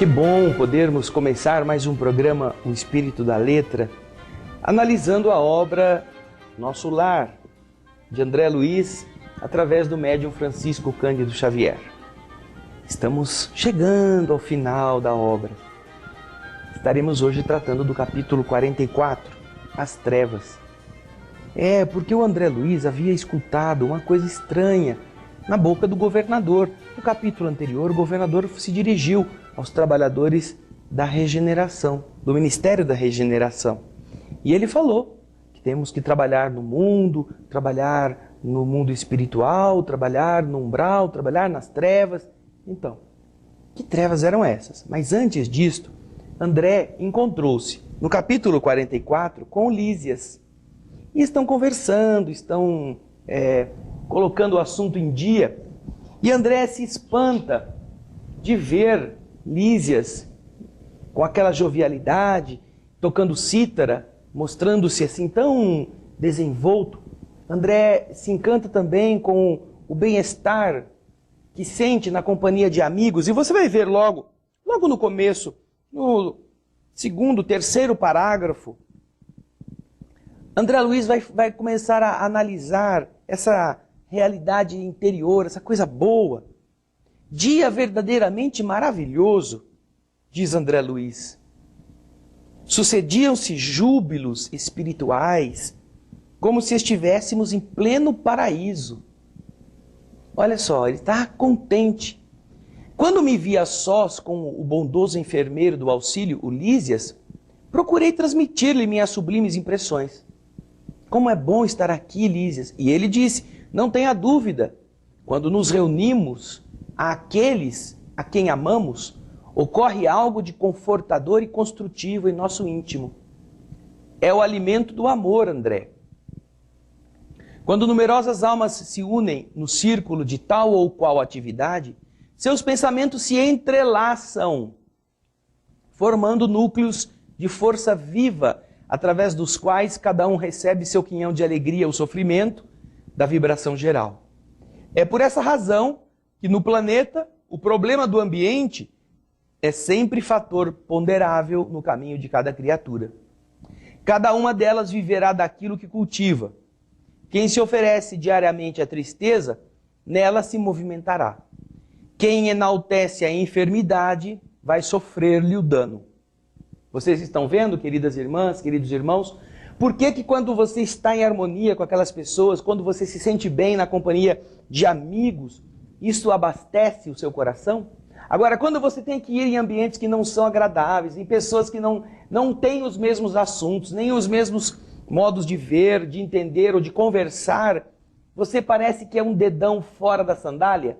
Que bom podermos começar mais um programa O Espírito da Letra, analisando a obra Nosso Lar, de André Luiz, através do médium Francisco Cândido Xavier. Estamos chegando ao final da obra. Estaremos hoje tratando do capítulo 44, As Trevas. Porque o André Luiz havia escutado uma coisa estranha na boca do governador. No capítulo anterior, o governador se dirigiu aos trabalhadores da regeneração, do Ministério da Regeneração. E ele falou que temos que trabalhar no mundo espiritual, trabalhar no umbral, trabalhar nas trevas. Então, que trevas eram essas? Mas antes disto, André encontrou-se no capítulo 44 com Lísias. E estão conversando, estão colocando o assunto em dia. E André se espanta de ver Lísias com aquela jovialidade, tocando cítara, mostrando-se assim tão desenvolto. André se encanta também com o bem-estar que sente na companhia de amigos. E você vai ver logo no começo, no segundo, terceiro parágrafo, André Luiz vai começar a analisar essa realidade interior, essa coisa boa. Dia verdadeiramente maravilhoso, diz André Luiz. Sucediam-se júbilos espirituais, como se estivéssemos em pleno paraíso. Olha só, ele está contente. Quando me vi a sós com o bondoso enfermeiro do auxílio, o Lísias, procurei transmitir-lhe minhas sublimes impressões. Como é bom estar aqui, Lísias. E ele disse, não tenha dúvida, quando nos reunimos àqueles a quem amamos, ocorre algo de confortador e construtivo em nosso íntimo. É o alimento do amor, André. Quando numerosas almas se unem no círculo de tal ou qual atividade, seus pensamentos se entrelaçam, formando núcleos de força viva, através dos quais cada um recebe seu quinhão de alegria ou sofrimento da vibração geral. É por essa razão que no planeta o problema do ambiente é sempre fator ponderável no caminho de cada criatura. Cada uma delas viverá daquilo que cultiva. Quem se oferece diariamente à tristeza, nela se movimentará. Quem enaltece a enfermidade, vai sofrer-lhe o dano. Vocês estão vendo, queridas irmãs, queridos irmãos, por que quando você está em harmonia com aquelas pessoas, quando você se sente bem na companhia de amigos, isso abastece o seu coração? Agora, quando você tem que ir em ambientes que não são agradáveis, em pessoas que não têm os mesmos assuntos, nem os mesmos modos de ver, de entender ou de conversar, você parece que é um dedão fora da sandália?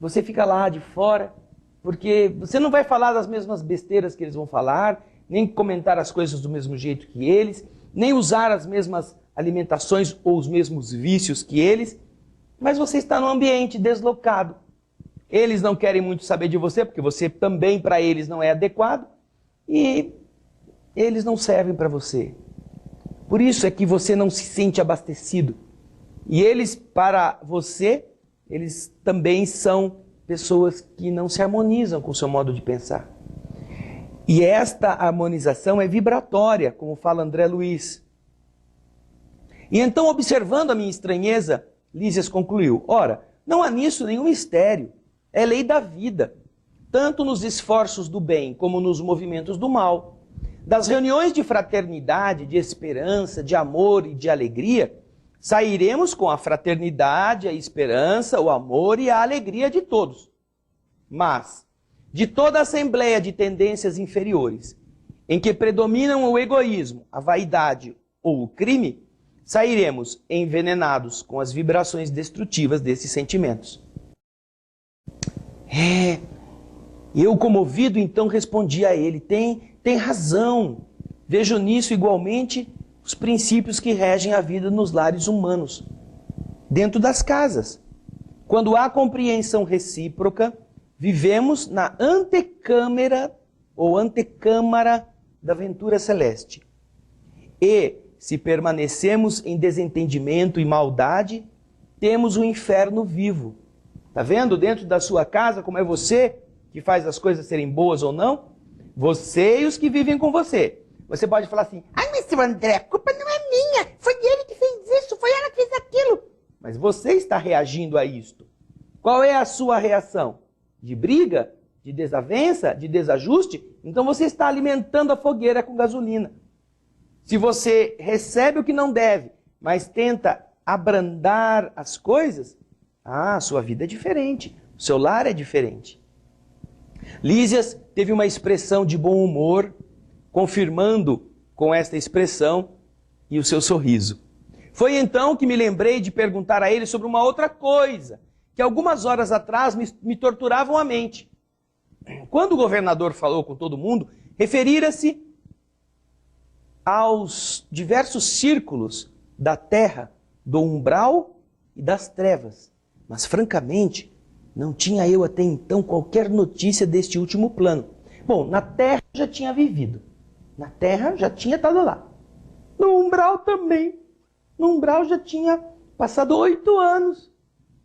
Você fica lá de fora, porque você não vai falar das mesmas besteiras que eles vão falar, nem comentar as coisas do mesmo jeito que eles, nem usar as mesmas alimentações ou os mesmos vícios que eles, mas você está num ambiente deslocado. Eles não querem muito saber de você, porque você também para eles não é adequado, e eles não servem para você. Por isso é que você não se sente abastecido. E eles, para você, eles também são pessoas que não se harmonizam com o seu modo de pensar. E esta harmonização é vibratória, como fala André Luiz. E então, observando a minha estranheza, Lísias concluiu, ora, não há nisso nenhum mistério, é lei da vida, tanto nos esforços do bem como nos movimentos do mal. Das reuniões de fraternidade, de esperança, de amor e de alegria, sairemos com a fraternidade, a esperança, o amor e a alegria de todos. Mas, de toda a assembleia de tendências inferiores, em que predominam o egoísmo, a vaidade ou o crime, sairemos envenenados com as vibrações destrutivas desses sentimentos. Eu, comovido, então respondi a ele, tem razão. Vejo nisso igualmente os princípios que regem a vida nos lares humanos, dentro das casas. Quando há compreensão recíproca, vivemos na antecâmara ou antecâmara da ventura celeste. E, se permanecemos em desentendimento e maldade, temos o inferno vivo. Está vendo dentro da sua casa como é você? que faz as coisas serem boas ou não? Você e os que vivem com você. Você pode falar assim, ai, mas seu André, a culpa não é minha, foi ele que fez isso, foi ela que fez aquilo. Mas você está reagindo a isto. Qual é a sua reação? De briga? De desavença? De desajuste? Então você está alimentando a fogueira com gasolina. Se você recebe o que não deve, mas tenta abrandar as coisas, a sua vida é diferente, o seu lar é diferente. Lísias teve uma expressão de bom humor, confirmando com esta expressão e o seu sorriso. Foi então que me lembrei de perguntar a ele sobre uma outra coisa, que algumas horas atrás me torturavam a mente. Quando o governador falou com todo mundo, referira-se aos diversos círculos da terra, do umbral e das trevas. Mas, francamente, não tinha eu até então qualquer notícia deste último plano. Bom, na terra já tinha vivido. Na terra já tinha estado lá. No umbral também. No umbral já tinha passado 8 anos.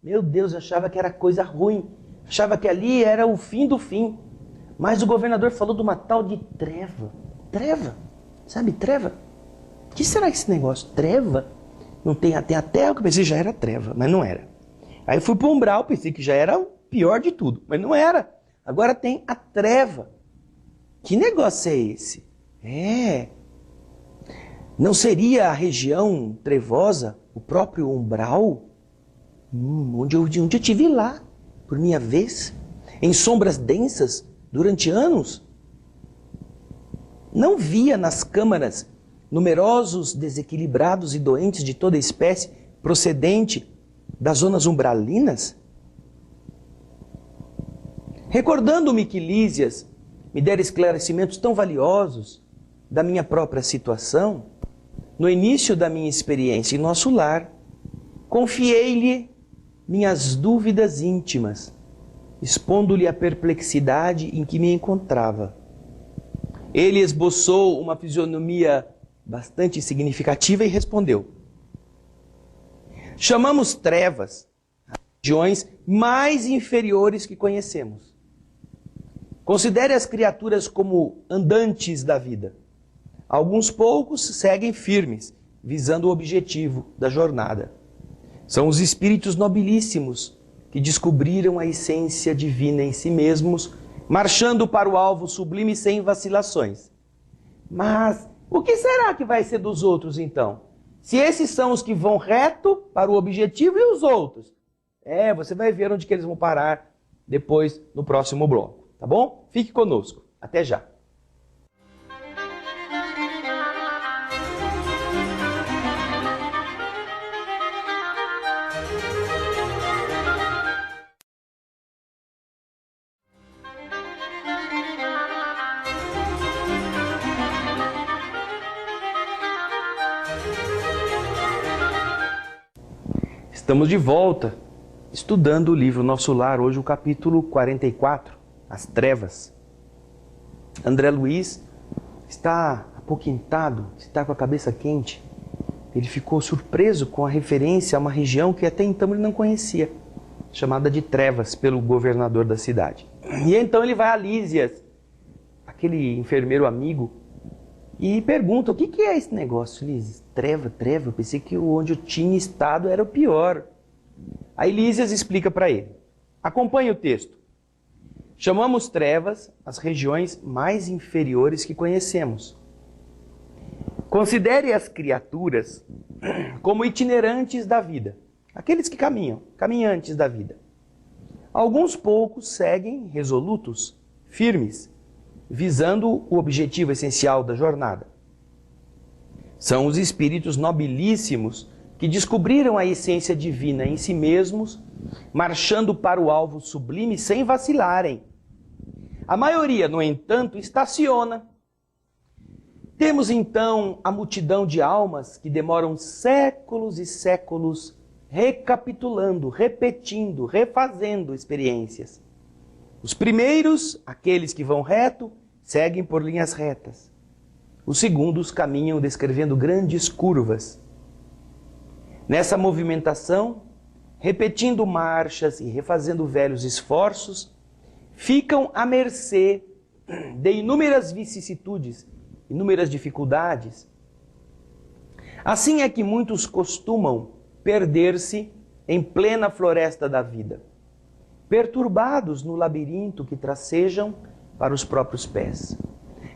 Meu Deus, eu achava que era coisa ruim. Achava que ali era o fim do fim. Mas o governador falou de uma tal de treva. Treva? Sabe, treva? O que será esse negócio? Treva? Não tem até a terra, que eu pensei que já era treva, mas não era. Aí eu fui para o umbral, pensei que já era o pior de tudo, mas não era. Agora tem a treva. Que negócio é esse? Não seria a região trevosa, o próprio umbral? Onde eu estive lá, por minha vez, em sombras densas, durante anos? Não via nas câmaras numerosos desequilibrados e doentes de toda espécie procedente das zonas umbralinas? Recordando-me que Lísias me dera esclarecimentos tão valiosos da minha própria situação, no início da minha experiência em nosso lar, confiei-lhe minhas dúvidas íntimas, expondo-lhe a perplexidade em que me encontrava. Ele esboçou uma fisionomia bastante significativa e respondeu: chamamos trevas as regiões mais inferiores que conhecemos. Considere as criaturas como andantes da vida. Alguns poucos seguem firmes, visando o objetivo da jornada. São os espíritos nobilíssimos que descobriram a essência divina em si mesmos, marchando para o alvo sublime sem vacilações. Mas o que será que vai ser dos outros então? Se esses são os que vão reto para o objetivo e os outros? Você vai ver onde que eles vão parar depois no próximo bloco, tá bom? Fique conosco. Até já. Estamos de volta, estudando o livro Nosso Lar, hoje o capítulo 44, As Trevas. André Luiz está apoquentado, está com a cabeça quente. Ele ficou surpreso com a referência a uma região que até então ele não conhecia, chamada de Trevas pelo governador da cidade. E então ele vai a Lísias, aquele enfermeiro amigo, e pergunta: o que é esse negócio, Lísias? Treva? Eu pensei que onde eu tinha estado era o pior. Aí Lísias explica para ele. Acompanhe o texto. Chamamos trevas as regiões mais inferiores que conhecemos. Considere as criaturas como itinerantes da vida. Aqueles que caminham, caminhantes da vida. Alguns poucos seguem resolutos, firmes, visando o objetivo essencial da jornada. São os espíritos nobilíssimos que descobriram a essência divina em si mesmos, marchando para o alvo sublime sem vacilarem. A maioria, no entanto, estaciona. Temos então a multidão de almas que demoram séculos e séculos recapitulando, repetindo, refazendo experiências. Os primeiros, aqueles que vão reto, seguem por linhas retas. Os segundos caminham descrevendo grandes curvas. Nessa movimentação, repetindo marchas e refazendo velhos esforços, ficam à mercê de inúmeras vicissitudes, inúmeras dificuldades. Assim é que muitos costumam perder-se em plena floresta da vida, perturbados no labirinto que tracejam para os próprios pés.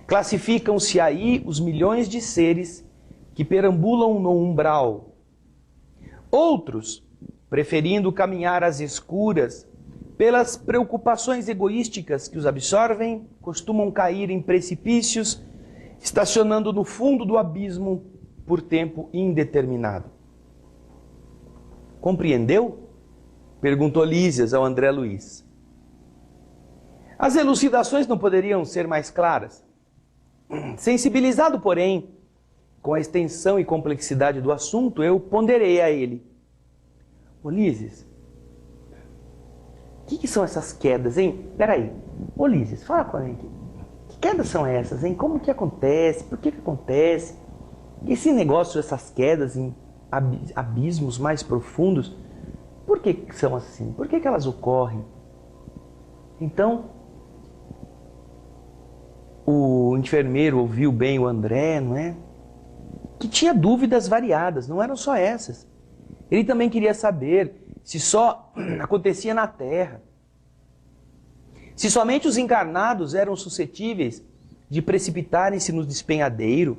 Classificam-se aí os milhões de seres que perambulam no umbral. Outros, preferindo caminhar às escuras, pelas preocupações egoísticas que os absorvem, costumam cair em precipícios, estacionando no fundo do abismo por tempo indeterminado. Compreendeu? Perguntou Lísias ao André Luiz. As elucidações não poderiam ser mais claras. Sensibilizado, porém, com a extensão e complexidade do assunto, eu ponderei a ele. Ô Lísias, o que são essas quedas, hein? Peraí. Ô Lísias, fala com a gente. Que quedas são essas, hein? Como que acontece? Por que acontece? Esse negócio, essas quedas em abismos mais profundos, por que são assim? Por que elas ocorrem? Então, o enfermeiro ouviu bem o André, não é? Que tinha dúvidas variadas, não eram só essas. Ele também queria saber se só acontecia na Terra, se somente os encarnados eram suscetíveis de precipitarem-se no despenhadeiro.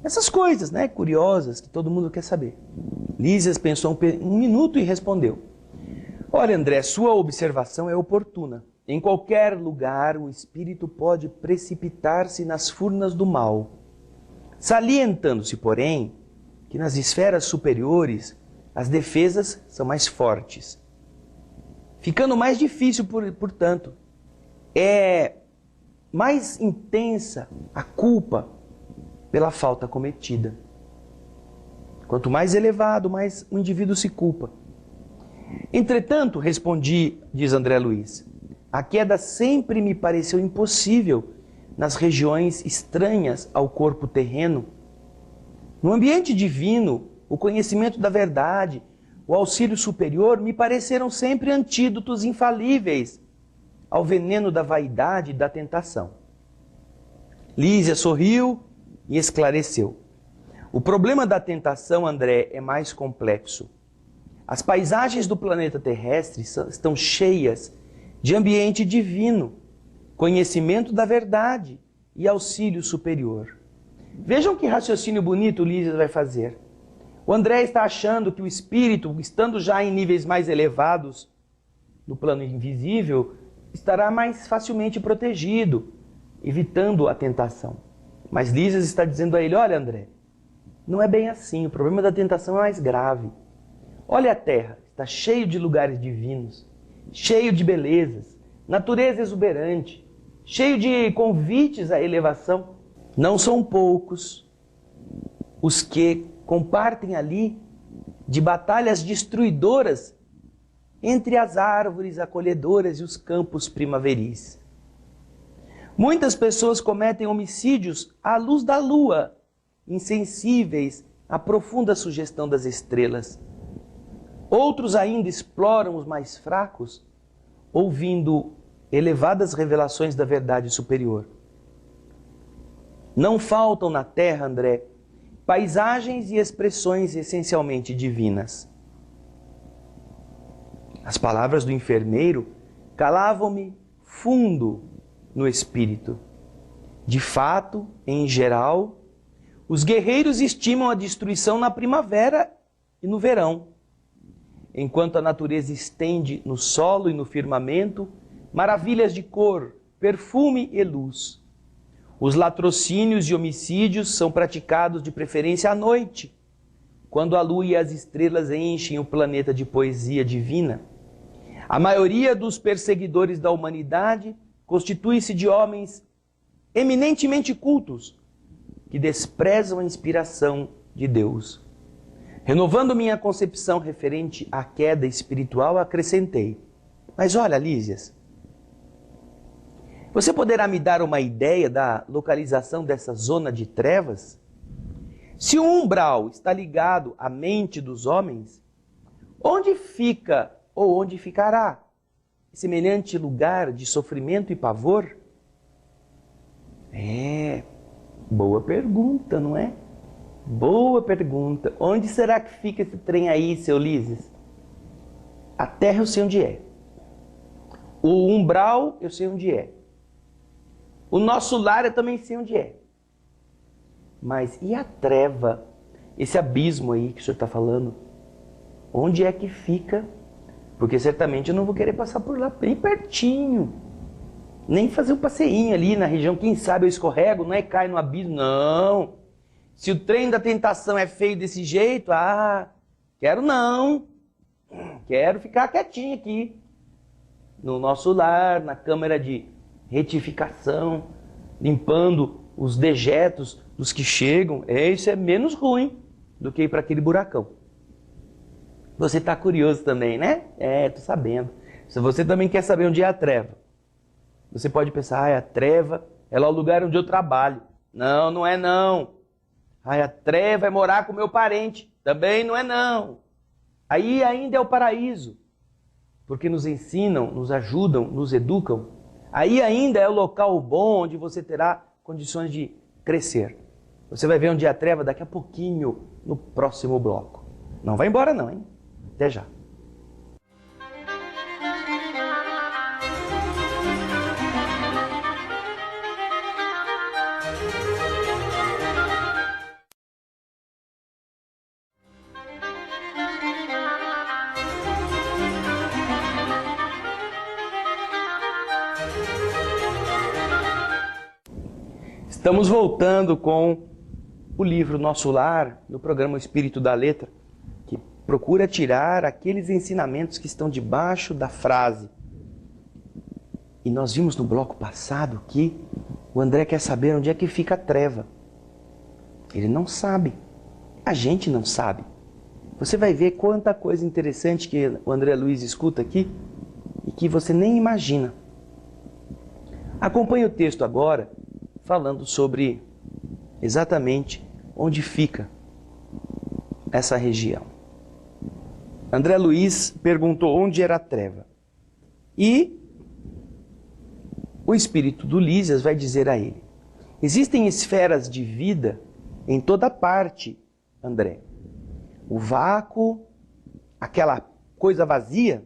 Essas coisas, né, curiosas, que todo mundo quer saber. Lísias pensou um minuto e respondeu. Olha, André, sua observação é oportuna. Em qualquer lugar, o espírito pode precipitar-se nas furnas do mal. Salientando-se, porém, que nas esferas superiores as defesas são mais fortes. Ficando mais difícil, portanto, é mais intensa a culpa pela falta cometida. Quanto mais elevado, mais o indivíduo se culpa. Entretanto, respondi, diz André Luiz, a queda sempre me pareceu impossível nas regiões estranhas ao corpo terreno. No ambiente divino, o conhecimento da verdade, o auxílio superior me pareceram sempre antídotos infalíveis ao veneno da vaidade e da tentação. Lísia sorriu e esclareceu. O problema da tentação, André, é mais complexo. As paisagens do planeta terrestre estão cheias de ambiente divino, conhecimento da verdade e auxílio superior. Vejam que raciocínio bonito Lísias vai fazer. O André está achando que o espírito, estando já em níveis mais elevados no plano invisível, estará mais facilmente protegido, evitando a tentação. Mas Lísias está dizendo a ele, olha André, não é bem assim, o problema da tentação é mais grave. Olha a Terra, está cheio de lugares divinos, cheio de belezas, natureza exuberante, cheio de convites à elevação. Não são poucos os que compartem ali de batalhas destruidoras entre as árvores acolhedoras e os campos primaveris. Muitas pessoas cometem homicídios à luz da lua, insensíveis à profunda sugestão das estrelas. Outros ainda exploram os mais fracos, ouvindo elevadas revelações da verdade superior. Não faltam na Terra, André, paisagens e expressões essencialmente divinas. As palavras do enfermeiro calavam-me fundo no espírito. De fato, em geral, os guerreiros estimam a destruição na primavera e no verão, enquanto a natureza estende no solo e no firmamento maravilhas de cor, perfume e luz. Os latrocínios e homicídios são praticados de preferência à noite, quando a lua e as estrelas enchem o planeta de poesia divina. A maioria dos perseguidores da humanidade constitui-se de homens eminentemente cultos, que desprezam a inspiração de Deus. Renovando minha concepção referente à queda espiritual, acrescentei, mas olha, Lísias, você poderá me dar uma ideia da localização dessa zona de trevas? Se o umbral está ligado à mente dos homens, onde fica ou onde ficará semelhante lugar de sofrimento e pavor? Boa pergunta, não é? Boa pergunta. Onde será que fica esse trem aí, seu Ulisses? A terra eu sei onde é. O umbral eu sei onde é. O nosso lar eu também sei onde é. Mas e a treva? Esse abismo aí que o senhor está falando? Onde é que fica? Porque certamente eu não vou querer passar por lá bem pertinho. Nem fazer um passeinho ali na região. Quem sabe eu escorrego, não é cair no abismo. Não. Se o trem da tentação é feio desse jeito, quero não. Quero ficar quietinho aqui. No nosso lar, na câmara de retificação, limpando os dejetos dos que chegam. Isso é menos ruim do que ir para aquele buracão. Você está curioso também, né? Tô sabendo. Se você também quer saber onde é a treva, você pode pensar, a treva é lá o lugar onde eu trabalho. Não, não é não. A treva é morar com meu parente. Também não é não. Aí ainda é o paraíso. Porque nos ensinam, nos ajudam, nos educam. Aí ainda é o local bom onde você terá condições de crescer. Você vai ver onde é a treva daqui a pouquinho, no próximo bloco. Não vai embora não, hein? Até já. Estamos voltando com o livro Nosso Lar, no programa O Espírito da Letra, que procura tirar aqueles ensinamentos que estão debaixo da frase. E nós vimos no bloco passado que o André quer saber onde é que fica a treva. Ele não sabe. A gente não sabe. Você vai ver quanta coisa interessante que o André Luiz escuta aqui e que você nem imagina. Acompanhe o texto agora, falando sobre exatamente onde fica essa região. André Luiz perguntou onde era a treva. E o espírito do Lísias vai dizer a ele: existem esferas de vida em toda parte, André. O vácuo, aquela coisa vazia,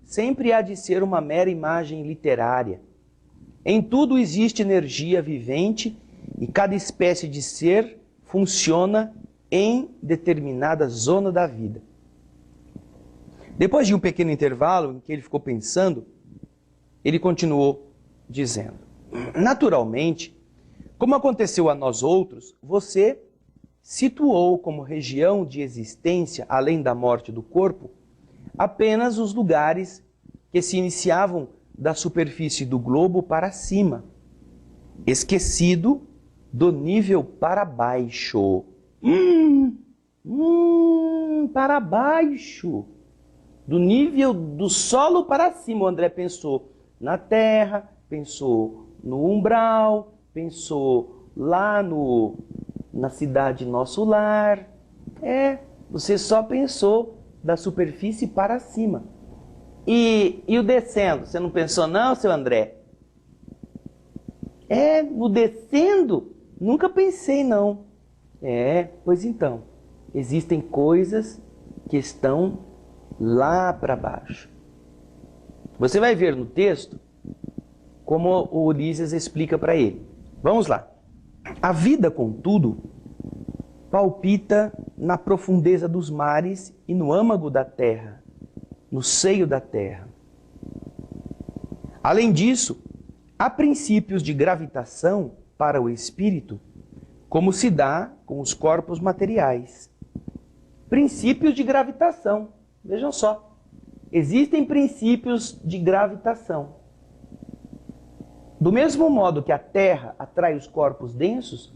sempre há de ser uma mera imagem literária. Em tudo existe energia vivente e cada espécie de ser funciona em determinada zona da vida. Depois de um pequeno intervalo em que ele ficou pensando, ele continuou dizendo: naturalmente, como aconteceu a nós outros, você situou como região de existência, além da morte do corpo, apenas os lugares que se iniciavam da superfície do globo para cima, esquecido do nível para baixo. Para baixo. Do nível do solo para cima. O André pensou na terra, pensou no umbral, pensou lá na cidade Nosso Lar. Você só pensou da superfície para cima. E o descendo? Você não pensou não, seu André? O descendo? Nunca pensei não. Pois então, existem coisas que estão lá para baixo. Você vai ver no texto como o Ulisses explica para ele. Vamos lá. A vida, contudo, palpita na profundeza dos mares e no âmago da terra, no seio da terra. Além disso, há princípios de gravitação para o espírito, como se dá com os corpos materiais. Princípios de gravitação. Vejam só. Existem princípios de gravitação. Do mesmo modo que a Terra atrai os corpos densos,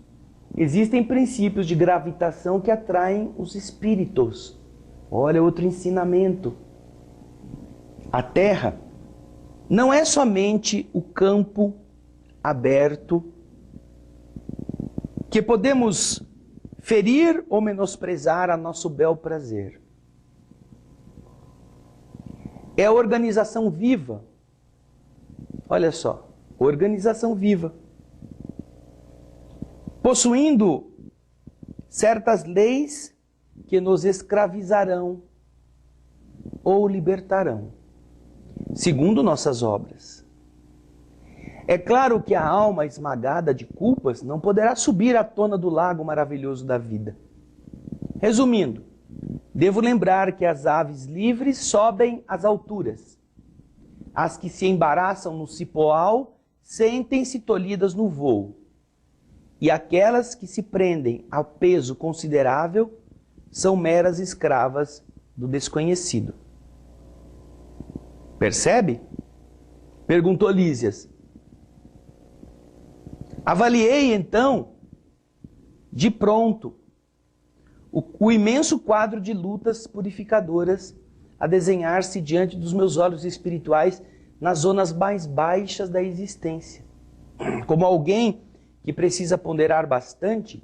existem princípios de gravitação que atraem os espíritos. Olha outro ensinamento. A Terra não é somente o campo aberto que podemos ferir ou menosprezar a nosso bel prazer. É a organização viva Olha só, organização viva. Possuindo certas leis que nos escravizarão ou libertarão, segundo nossas obras. É claro que a alma esmagada de culpas não poderá subir à tona do lago maravilhoso da vida. Resumindo, devo lembrar que as aves livres sobem às alturas. As que se embaraçam no cipoal sentem-se tolhidas no voo. E aquelas que se prendem ao peso considerável são meras escravas do desconhecido. Percebe? Perguntou Lísias. Avaliei, então, de pronto, o imenso quadro de lutas purificadoras a desenhar-se diante dos meus olhos espirituais nas zonas mais baixas da existência. Como alguém que precisa ponderar bastante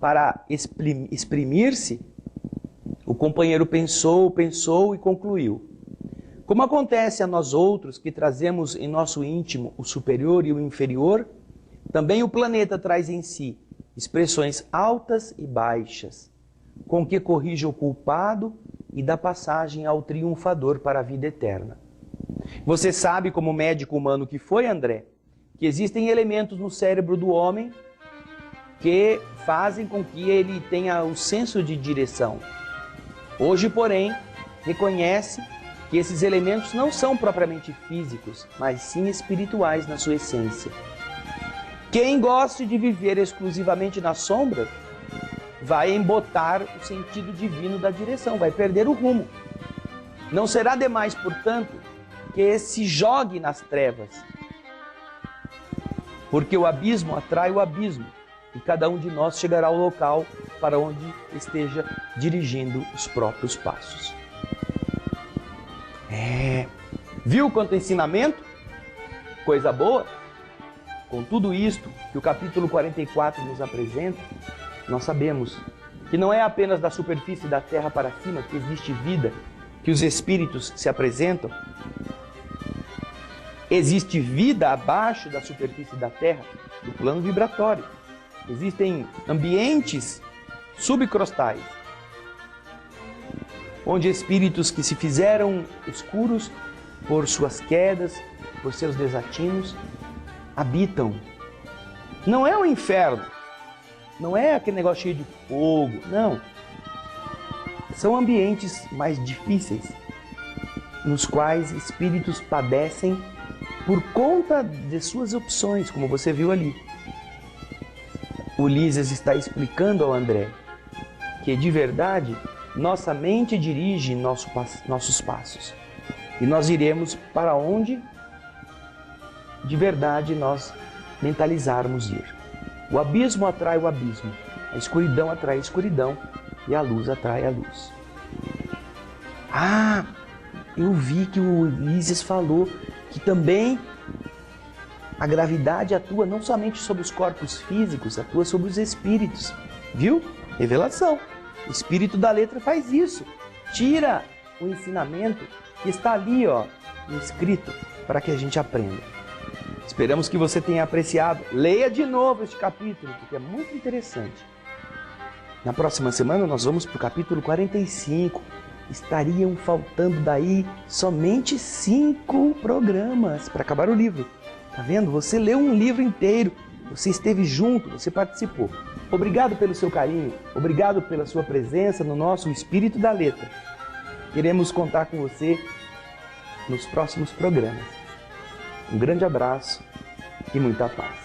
para exprimir-se, o companheiro pensou e concluiu. Como acontece a nós outros que trazemos em nosso íntimo o superior e o inferior, também o planeta traz em si expressões altas e baixas, com que corrige o culpado e dá passagem ao triunfador para a vida eterna. Você sabe, como médico humano que foi, André, que existem elementos no cérebro do homem que fazem com que ele tenha o senso de direção. Hoje, porém, reconhece que esses elementos não são propriamente físicos, mas sim espirituais na sua essência. Quem goste de viver exclusivamente na sombra, vai embotar o sentido divino da direção, vai perder o rumo. Não será demais, portanto, que se jogue nas trevas, porque o abismo atrai o abismo, e cada um de nós chegará ao local para onde esteja dirigindo os próprios passos. Viu quanto ensinamento? Coisa boa? Com tudo isto que o capítulo 44 nos apresenta, nós sabemos que não é apenas da superfície da terra para cima que existe vida, que os espíritos se apresentam. Existe vida abaixo da superfície da terra, do plano vibratório. Existem ambientes subcrostais, onde espíritos que se fizeram escuros por suas quedas, por seus desatinos, habitam. Não é o inferno, não é aquele negócio cheio de fogo, não. São ambientes mais difíceis, nos quais espíritos padecem por conta de suas opções, como você viu ali. Ulisses está explicando ao André que, de verdade, nossa mente dirige nossos passos. E nós iremos para onde, de verdade, nós mentalizarmos ir. O abismo atrai o abismo, a escuridão atrai a escuridão e a luz atrai a luz. Eu vi que o Ulisses falou que também a gravidade atua não somente sobre os corpos físicos, atua sobre os espíritos. Viu? Revelação. O espírito da letra faz isso. Tira o ensinamento que está ali, escrito, para que a gente aprenda. Esperamos que você tenha apreciado. Leia de novo este capítulo, porque é muito interessante. Na próxima semana nós vamos para o capítulo 45. Estariam faltando daí somente 5 programas para acabar o livro. Tá vendo? Você leu um livro inteiro, você esteve junto, você participou. Obrigado pelo seu carinho, obrigado pela sua presença no nosso Espírito da Letra. Queremos contar com você nos próximos programas. Um grande abraço e muita paz.